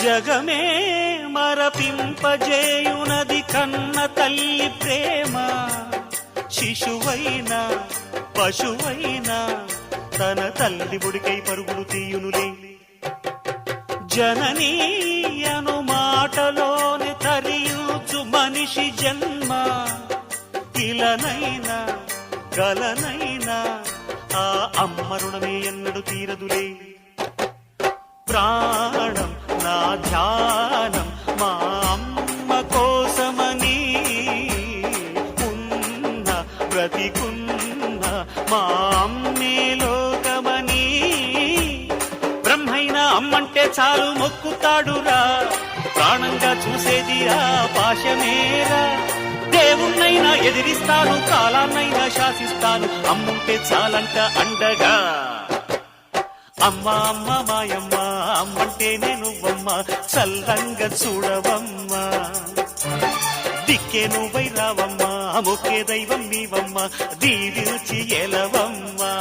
జగమే మరపింపజేయునది కన్న తల్లి ప్రేమ. శిశువైనా పశువైనా తన తల్లి ఒడికై పరుగులు తీయునులే. జననీ అను మాటలోని తరియుచు మనిషి జన్మ. ఇలనైనా గలనైనా ఆ అమ్మ రుణమే ఎన్నడు తీరదులే. ప్రాణం నా ధ్యానం మా అమ్మ కోసమని, ఉన్న బ్రతికున్న మా అమ్మే లోకమని. బ్రహ్మైనా అమ్మంటే చాలు మొక్కుతాడురా, ప్రాణంగా చూసేది ఆ పాశమేరా. దేవుణ్ణైనా ఎదిరిస్తాను, కాలాన్నైనా శాసిస్తాను, అమ్ముంటే చాలంట అండగా. అమ్మ అమ్మ మాయమ్మ అమ్మంటే నువ్వమ్మ, చల్లంగా చూడవమ్మా. దిక్కే నువ్వై రావమ్మా, మొక్కే దైవం నీవమ్మ, దీవించి ఎలవమ్మా.